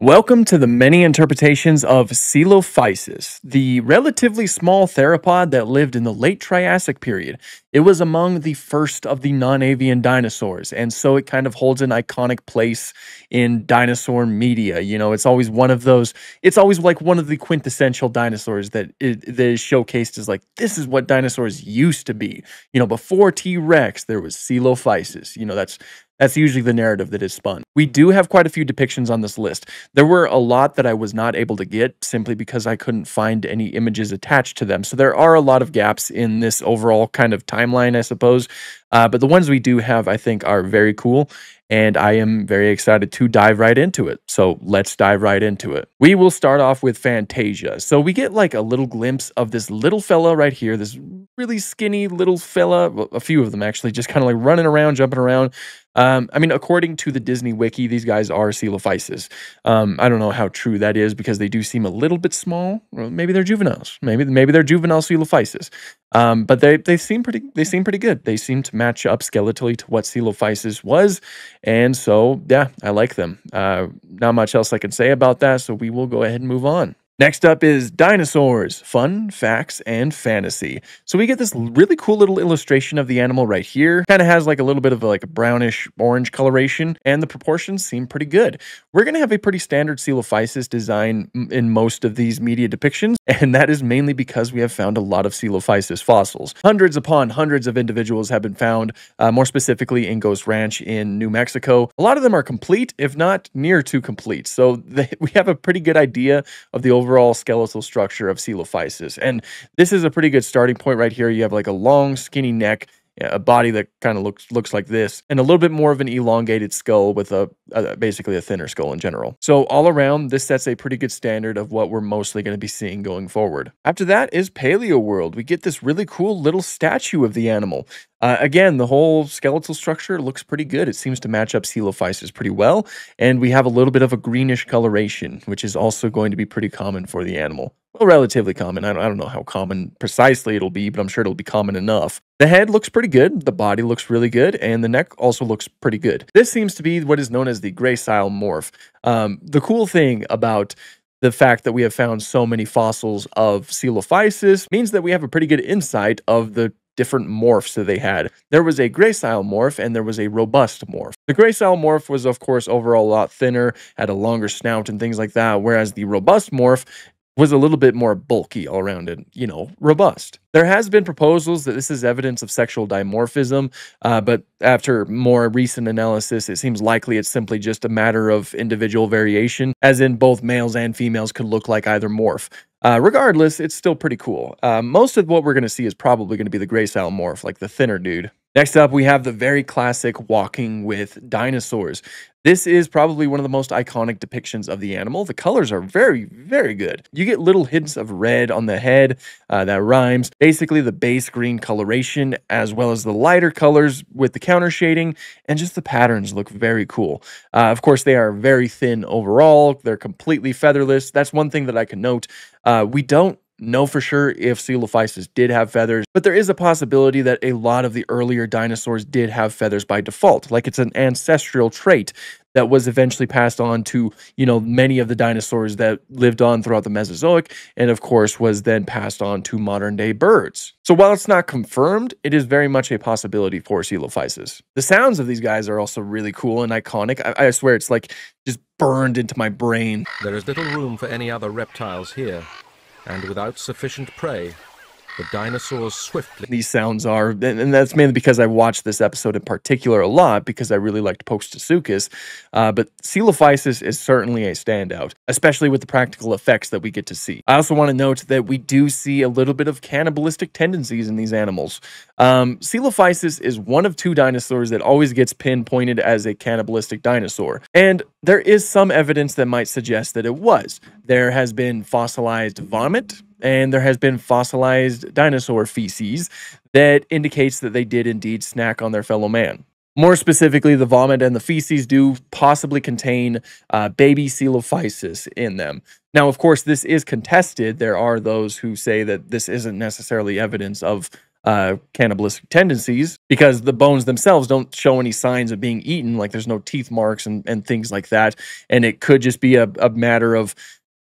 Welcome to the many interpretations of Coelophysis, the relatively small theropod that lived in the late Triassic period. It was among the first of the non-avian dinosaurs, and so it kind of holds an iconic place in dinosaur media. You know, it's always one of those, it's always like one of the quintessential dinosaurs that is showcased as like, this is what dinosaurs used to be. You know, before T-Rex, there was Coelophysis. You know, that's usually the narrative that is spun. We do have quite a few depictions on this list. There were a lot that I was not able to get simply because I couldn't find any images attached to them. So there are a lot of gaps in this overall kind of timeline, I suppose. But the ones we do have, I think, are very cool. And I am very excited to dive right into it. So let's dive right into it. We will start off with Fantasia. So we get like a little glimpse of this little fella right here, this really skinny little fella, well, a few of them actually, just kind of like running around, jumping around. I mean, according to the Disney Wiki, these guys are Coelophysis. I don't know how true that is because they do seem a little bit small. Well, maybe they're juveniles. Maybe they're juvenile Coelophysis. But they seem pretty good. They seem to match up skeletally to what Coelophysis was, and so yeah, I like them. Not much else I can say about that, so we will go ahead and move on. Next up is dinosaurs, fun, facts, and fantasy. So we get this really cool little illustration of the animal right here. Kind of has like a little bit of like a brownish orange coloration, and the proportions seem pretty good. We're going to have a pretty standard Coelophysis design in most of these media depictions, and that is mainly because we have found a lot of Coelophysis fossils. Hundreds upon hundreds of individuals have been found, more specifically in Ghost Ranch in New Mexico. A lot of them are complete, if not near to complete. So we have a pretty good idea of the overall skeletal structure of Coelophysis. And this is a pretty good starting point right here. You have like a long, skinny neck, a body that kind of looks like this, and a little bit more of an elongated skull with basically a thinner skull in general. So all around, this sets a pretty good standard of what we're mostly going to be seeing going forward. After that is Paleo World. We get this really cool little statue of the animal. Again, the whole skeletal structure looks pretty good. It seems to match up Coelophysis pretty well, and we have a little bit of a greenish coloration, which is also going to be pretty common for the animal. Well, relatively common. I don't know how common precisely it'll be, but I'm sure it'll be common enough. The head looks pretty good, the body looks really good, and the neck also looks pretty good. This seems to be what is known as the gracile morph. The cool thing about the fact that we have found so many fossils of Coelophysis means that we have a pretty good insight of the different morphs that they had. There was a gracile morph and there was a robust morph. The gracile morph was, of course, overall a lot thinner, had a longer snout and things like that, whereas the robust morph was a little bit more bulky all around and, you know, robust. There has been proposals that this is evidence of sexual dimorphism, but after more recent analysis, it seems likely it's simply just a matter of individual variation, as in both males and females could look like either morph. Regardless, it's still pretty cool. Most of what we're going to see is probably going to be the gracile morph, like the thinner dude. Next up, we have the very classic walking with dinosaurs. This is probably one of the most iconic depictions of the animal. The colors are very, very good. You get little hints of red on the head, that rhymes. Basically, the base green coloration, as well as the lighter colors with the counter shading, and just the patterns look very cool. Of course, they are very thin overall. They're completely featherless. That's one thing that I can note. We don't know for sure if Coelophysis did have feathers, but there is a possibility that a lot of the earlier dinosaurs did have feathers by default, like it's an ancestral trait that was eventually passed on to, you know, many of the dinosaurs that lived on throughout the Mesozoic, and of course was then passed on to modern day birds. So while it's not confirmed, it is very much a possibility for Coelophysis. The sounds of these guys are also really cool and iconic. I swear it's like just burned into my brain. There is little room for any other reptiles here, and without sufficient prey, the dinosaurs swiftly... These sounds are, and that's mainly because I watched this episode in particular a lot because I really liked Post-Tasukas, but Coelophysis is certainly a standout, especially with the practical effects that we get to see. I also want to note that we do see a little bit of cannibalistic tendencies in these animals. Coelophysis is one of two dinosaurs that always gets pinpointed as a cannibalistic dinosaur, and there is some evidence that might suggest that it was. There has been fossilized vomit, and there has been fossilized dinosaur feces that indicates that they did indeed snack on their fellow man. More specifically, the vomit and the feces do possibly contain baby Coelophysis in them. Now, of course, this is contested. There are those who say that this isn't necessarily evidence of cannibalistic tendencies, because the bones themselves don't show any signs of being eaten. Like there's no teeth marks and things like that. And it could just be a matter of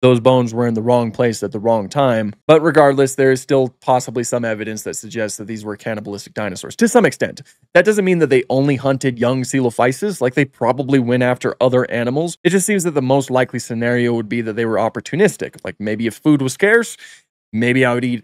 those bones were in the wrong place at the wrong time. But regardless, there is still possibly some evidence that suggests that these were cannibalistic dinosaurs to some extent. That doesn't mean that they only hunted young Coelophysis, like they probably went after other animals. It just seems that the most likely scenario would be that they were opportunistic. Like maybe if food was scarce, maybe I would eat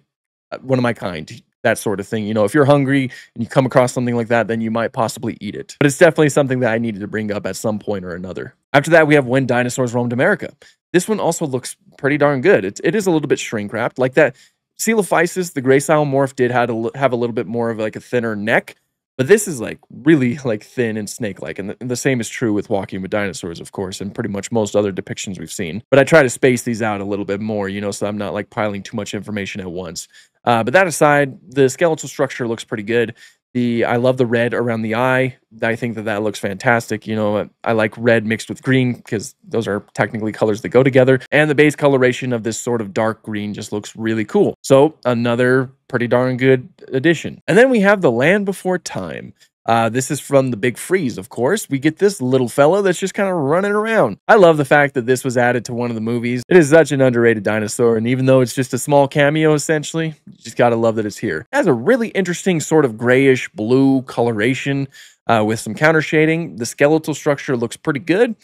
one of my kind. That sort of thing. You know, if you're hungry and you come across something like that, then you might possibly eat it. But it's definitely something that I needed to bring up at some point or another. After that, we have When Dinosaurs Roamed America. This one also looks pretty darn good. It is a little bit shrink wrapped. Like that Coelophysis, the gracile morph, did have a little bit more of like a thinner neck. But this is like really like thin and snake-like. And the same is true with Walking with Dinosaurs, of course, and pretty much most other depictions we've seen. But I try to space these out a little bit more, you know, so I'm not like piling too much information at once. But that aside, the skeletal structure looks pretty good. I love the red around the eye. I think that looks fantastic. You know, I like red mixed with green because those are technically colors that go together. And the base coloration of this sort of dark green just looks really cool. So another pretty darn good addition. And then we have The Land Before Time. This is from The Big Freeze, of course. We get this little fella that's just kind of running around. I love the fact that this was added to one of the movies. It is such an underrated dinosaur, and even though it's just a small cameo, essentially, you just gotta love that it's here. It has a really interesting sort of grayish blue coloration with some counter shading. The skeletal structure looks pretty good,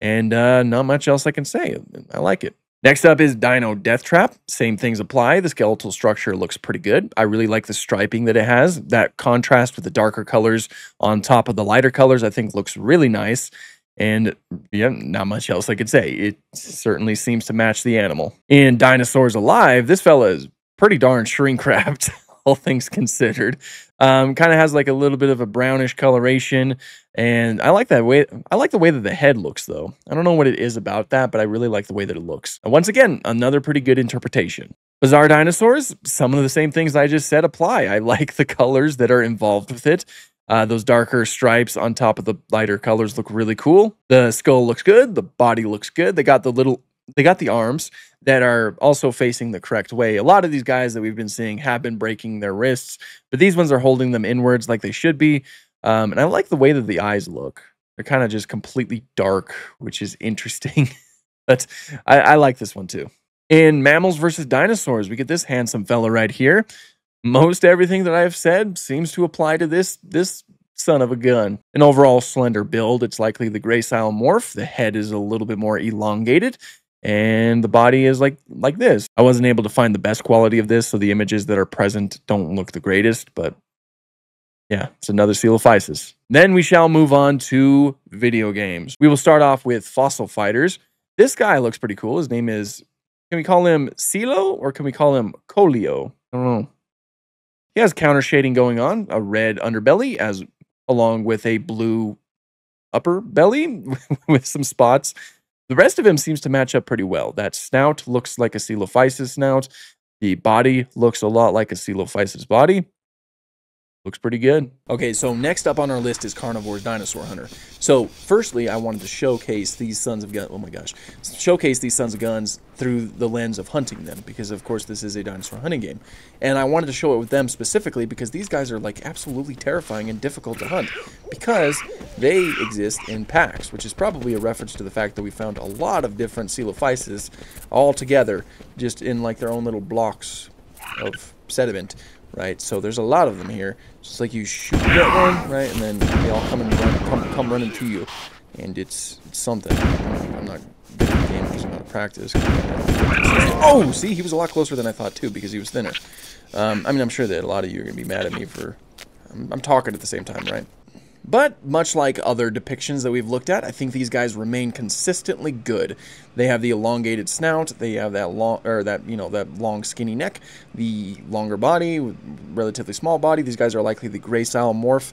and not much else I can say. I like it. Next up is Dino Death Trap. Same things apply. The skeletal structure looks pretty good. I really like the striping that it has. That contrast with the darker colors on top of the lighter colors, I think looks really nice. And yeah, not much else I could say. It certainly seems to match the animal. In Dinosaurs Alive, this fella is pretty darn shrink wrapped, all things considered. Kind of has like a little bit of a brownish coloration, and I like that way. I like the way that the head looks, though. I don't know what it is about that, but I really like the way that it looks. And once again, another pretty good interpretation. Bizarre Dinosaurs, some of the same things I just said apply. I like the colors that are involved with it. Those darker stripes on top of the lighter colors look really cool. The skull looks good. The body looks good. They got the arms that are also facing the correct way. A lot of these guys that we've been seeing have been breaking their wrists, but these ones are holding them inwards like they should be. And I like the way that the eyes look. They're kind of just completely dark, which is interesting. But I like this one too. In Mammals versus Dinosaurs, we get this handsome fella right here. Most everything that I've said seems to apply to this son of a gun. An overall slender build, it's likely the gracile morph. The head is a little bit more elongated, and the body is like this. I wasn't able to find the best quality of this, so the images that are present don't look the greatest, but yeah, it's another Coelophysis. Then we shall move on to video games. We will start off with Fossil Fighters. This guy looks pretty cool. His name is, can we call him Silo or can we call him Colio? I don't know. He has counter shading going on, a red underbelly along with a blue upper belly with some spots. The rest of him seems to match up pretty well. That snout looks like a Coelophysis snout. The body looks a lot like a Coelophysis body. Looks pretty good. Okay, so next up on our list is Carnivore's Dinosaur Hunter. So, firstly, I wanted to showcase these sons of guns. Oh my gosh. Showcase these sons of guns through the lens of hunting them, because of course this is a dinosaur hunting game. And I wanted to show it with them specifically because these guys are like absolutely terrifying and difficult to hunt because they exist in packs, which is probably a reference to the fact that we found a lot of different Coelophysis all together just in like their own little blocks of sediment. Right, so there's a lot of them here. It's like you shoot that one, right, and then they all come running to you, and it's something. I'm not good at the game because I'm out of practice. Oh, see, he was a lot closer than I thought too because he was thinner. I mean, I'm sure that a lot of you are gonna be mad at me for I'm talking at the same time, right? But much like other depictions that we've looked at, I think these guys remain consistently good. They have the elongated snout, they have that long skinny neck, the longer body, relatively small body. These guys are likely the gracile morph.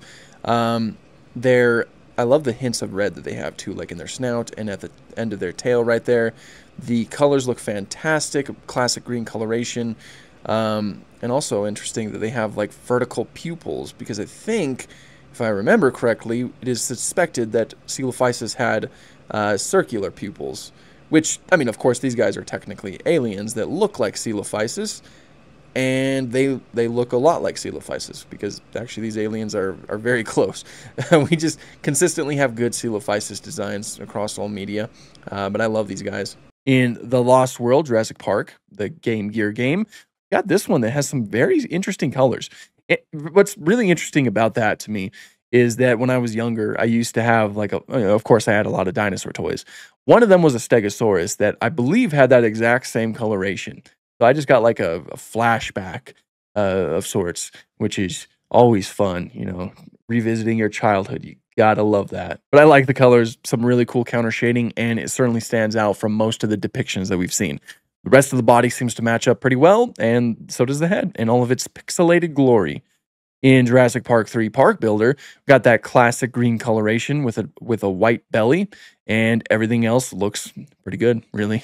I love the hints of red that they have too, like in their snout and at the end of their tail right there. The colors look fantastic, classic green coloration. And also interesting that they have like vertical pupils, because I think, if I remember correctly, it is suspected that Coelophysis had circular pupils, which, I mean, of course, these guys are technically aliens that look like Coelophysis, and they look a lot like Coelophysis because actually these aliens are very close. We just consistently have good Coelophysis designs across all media, but I love these guys. In The Lost World, Jurassic Park, the Game Gear game, got this one that has some very interesting colors. What's really interesting about that to me is that when I was younger, I used to have like of course I had a lot of dinosaur toys. One of them was a Stegosaurus that I believe had that exact same coloration. So I just got like a flashback of sorts, which is always fun, revisiting your childhood. You gotta love that. But I like the colors, some really cool counter shading, and it certainly stands out from most of the depictions that we've seen. The rest of the body seems to match up pretty well, and so does the head in all of its pixelated glory. In Jurassic Park 3 Park Builder, got that classic green coloration with a white belly, and everything else looks pretty good, really.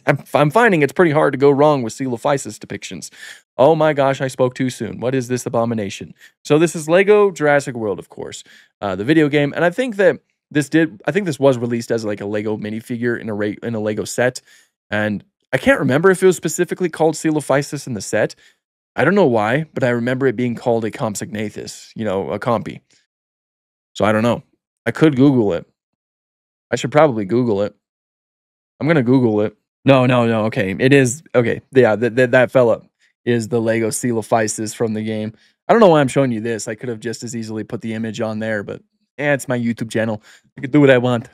I'm finding it's pretty hard to go wrong with Coelophysis depictions. Oh my gosh, I spoke too soon. What is this abomination? So this is Lego Jurassic World, of course, the video game, and I think this was released as like a Lego minifigure in a Lego set, and I can't remember if it was specifically called Coelophysis in the set. I don't know why, but I remember it being called a Compsognathus, a compy. So I don't know. I could Google it. I should probably Google it. I'm gonna Google it. No. Okay, it is okay. Yeah, that fella is the Lego Coelophysis from the game. I don't know why I'm showing you this. I could have just as easily put the image on there, but it's my YouTube channel. I can do what I want,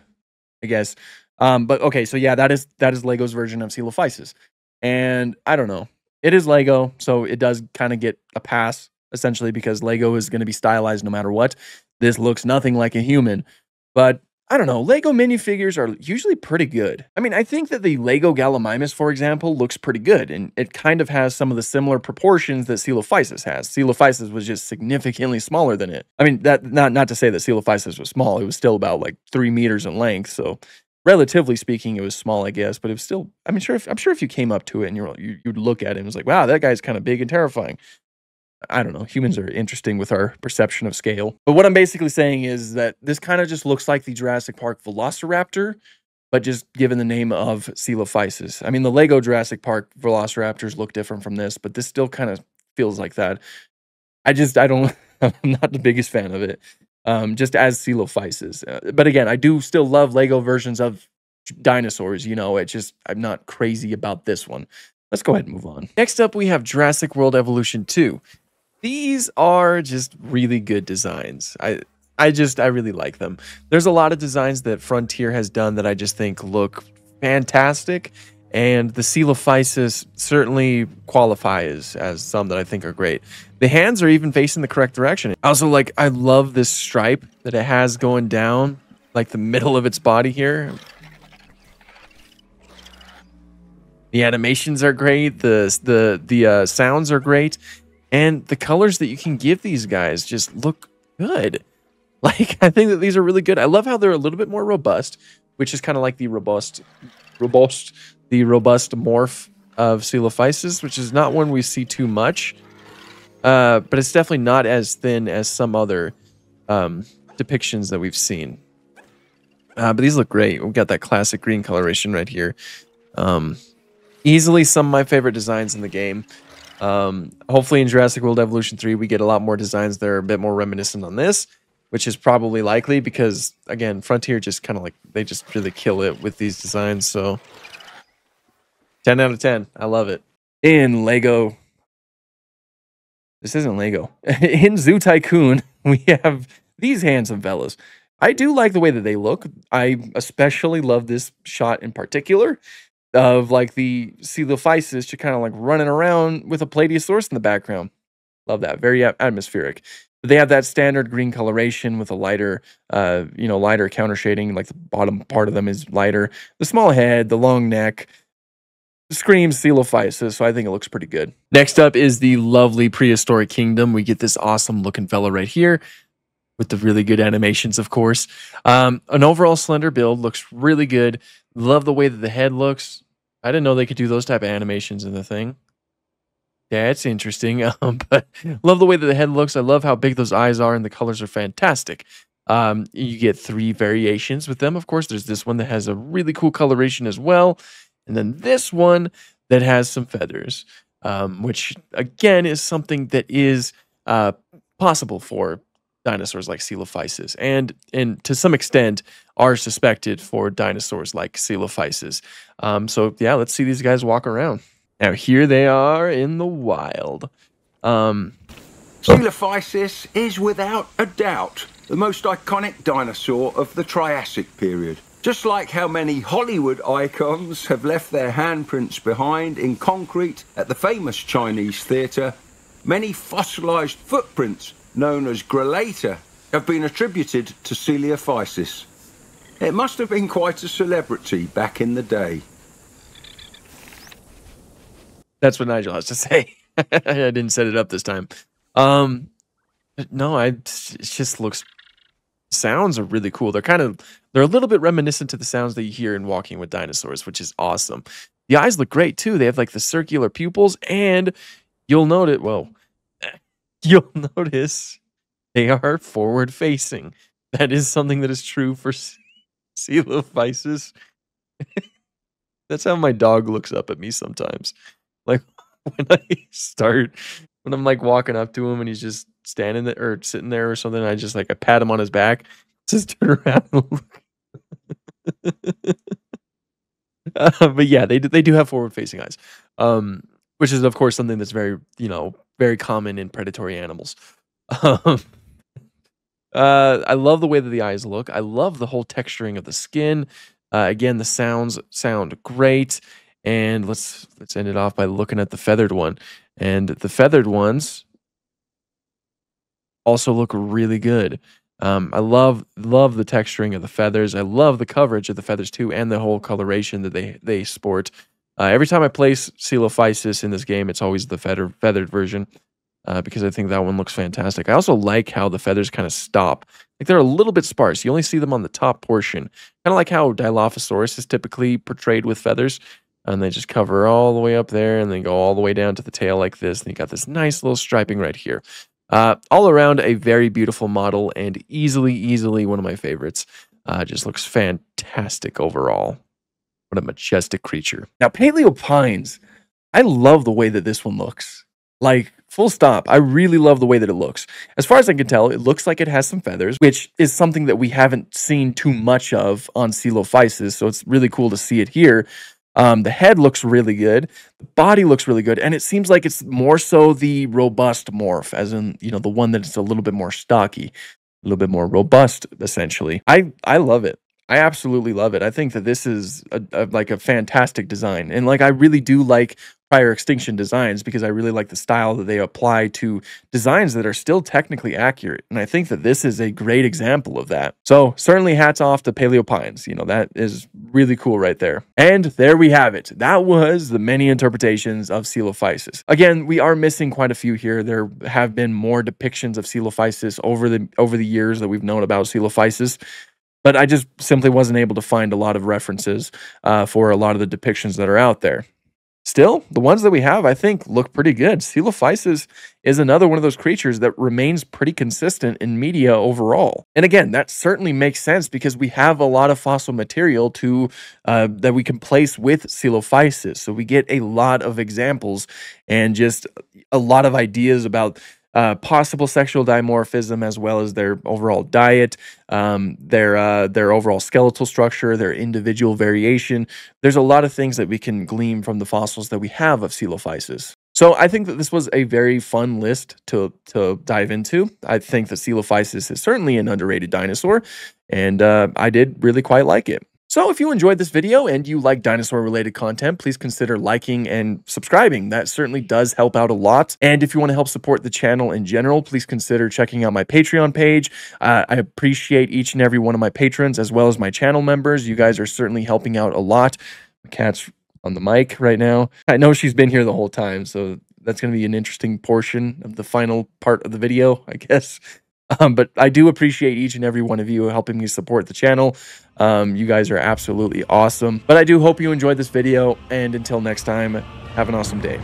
I guess. But okay, so yeah, that is Lego's version of Coelophysis, and I don't know. It is Lego, so it does kind of get a pass essentially because Lego is going to be stylized no matter what. This looks nothing like a human, but I don't know. Lego minifigures are usually pretty good. I mean, I think that the Lego Gallimimus, for example, looks pretty good, and it kind of has some of the similar proportions that Coelophysis has. Coelophysis was just significantly smaller than it. I mean, that not to say that Coelophysis was small. It was still about like 3 meters in length, so relatively speaking, it was small, I guess. But it was still. I mean, I'm sure if you came up to it and you'd look at it and it was like, wow, that guy's kind of big and terrifying. I don't know. Humans are interesting with our perception of scale. But what I'm basically saying is that this kind of just looks like the Jurassic Park Velociraptor, but just given the name of Coelophysis. I mean, the Lego Jurassic Park Velociraptors look different from this, but this still kind of feels like that. I don't, I'm not the biggest fan of it, just as Coelophysis. But again, I do still love Lego versions of dinosaurs, it's just, I'm not crazy about this one. Let's go ahead and move on. Next up, we have Jurassic World Evolution 2. These are just really good designs. I really like them. There's a lot of designs that Frontier has done that I just think look fantastic, and the Coelophysis certainly qualifies as some that I think are great. The hands are even facing the correct direction. Also, I love this stripe that it has going down, like the middle of its body here. The animations are great. The sounds are great. And the colors that you can give these guys just look good. I think that these are really good. I love how they're a little bit more robust, which is kind of like the robust morph of Coelophysis, which is not one we see too much. But it's definitely not as thin as some other depictions that we've seen. But these look great. We've got that classic green coloration right here. Easily some of my favorite designs in the game. Hopefully in Jurassic World Evolution 3, we get a lot more designs that are a bit more reminiscent on this, which is probably likely because, again, Frontier just kind of they just really kill it with these designs. So 10 out of 10. I love it. In Lego, this isn't Lego. In Zoo Tycoon, we have these handsome fellas. I do like the way that they look. I especially love this shot in particular of the Coelophysis just kind of running around with a Plateosaurus in the background. Love that. Very atmospheric. But they have that standard green coloration with a lighter, lighter counter shading. The bottom part of them is lighter. The small head, the long neck, screams Coelophysis, so I think it looks pretty good. Next up is the lovely Prehistoric Kingdom. We get this awesome looking fella right here with the really good animations, of course. An overall slender build, looks really good. Love the way that the head looks. I didn't know they could do those type of animations in the thing. That's interesting. But love the way that the head looks. I love how big those eyes are, and the colors are fantastic. You get 3 variations with them. Of course, there's this one that has a really cool coloration as well. And then this one that has some feathers. which again is something that is uh, possible for dinosaurs like Coelophysis, and to some extent are suspected for dinosaurs like Coelophysis. So yeah, let's see these guys walk around. Now here they are in the wild. Um, Coelophysis is without a doubt the most iconic dinosaur of the Triassic period. Just like how many Hollywood icons have left their handprints behind in concrete at the famous Chinese theatre, many fossilized footprints known as grelata have been attributed to Coelophysis. It must have been quite a celebrity back in the day. that's what Nigel has to say. I didn't set it up this time. Um, no, it just looks sounds are really cool. They're a little bit reminiscent to the sounds that you hear in Walking with Dinosaurs, which is awesome. The eyes look great too. They have like the circular pupils, and you'll notice, well, you'll notice they are forward facing. That is something that is true for Coelophysis. That's how my dog looks up at me sometimes. Like when when I'm like walking up to him and he's just standing there or sitting there or something, I pat him on his back, just turn around and look. But yeah, they do have forward facing eyes, which is of course something that's very very common in predatory animals. Um, I love the way that the eyes look. I love the whole texturing of the skin. Again, the sounds sound great. And let's end it off by looking at the feathered one. And the feathered ones also look really good. I love the texturing of the feathers. I love the coverage of the feathers too, and the whole coloration that they sport. Every time I place Coelophysis in this game, it's always the feathered version. Because I think that one looks fantastic. I also like how the feathers kind of stop. Like they're a little bit sparse. You only see them on the top portion. Kind of like how Dilophosaurus is typically portrayed with feathers. And they just cover all the way up there and then go all the way down to the tail like this. And you got this nice little striping right here. All around a very beautiful model and easily one of my favorites. Just looks fantastic overall. What a majestic creature. Now, Paleopines, I love the way that this one looks. Like, full stop. I really love the way that it looks. As far as I can tell, it looks like it has some feathers, which is something that we haven't seen too much of on Coelophysis, so it's really cool to see it here. The head looks really good. The body looks really good, and it seems like it's more so the robust morph, as in, the one that's a little bit more stocky, a little bit more robust, essentially. I love it. I absolutely love it. I think that this is like a fantastic design, and like I really do like prior extinction designs because I really like the style that they apply to designs that are still technically accurate, and I think that this is a great example of that. So certainly hats off to Paleopines. That is really cool right there. And there we have it. That was the many interpretations of Coelophysis. Again, we are missing quite a few here. There have been more depictions of Coelophysis over the years that we've known about Coelophysis. But I just simply wasn't able to find a lot of references for a lot of the depictions that are out there. Still, the ones that we have, I think, look pretty good. Coelophysis is another one of those creatures that remains pretty consistent in media overall. And again, that certainly makes sense because we have a lot of fossil material that we can place with Coelophysis. So we get a lot of examples and just a lot of ideas about possible sexual dimorphism, as well as their overall diet, their overall skeletal structure, their individual variation. There's a lot of things that we can glean from the fossils that we have of Coelophysis. So I think that this was a very fun list to dive into. I think that Coelophysis is certainly an underrated dinosaur, and I did really quite like it. So if you enjoyed this video and you like dinosaur-related content, please consider liking and subscribing. That certainly does help out a lot. And if you want to help support the channel in general, please consider checking out my Patreon page. I appreciate each and every one of my patrons, as well as my channel members. You guys are certainly helping out a lot. My cat's on the mic right now. I know she's been here the whole time, so that's going to be an interesting portion of the final part of the video, I guess. But I do appreciate each and every one of you helping me support the channel. You guys are absolutely awesome. But I do hope you enjoyed this video, and until next time, have an awesome day.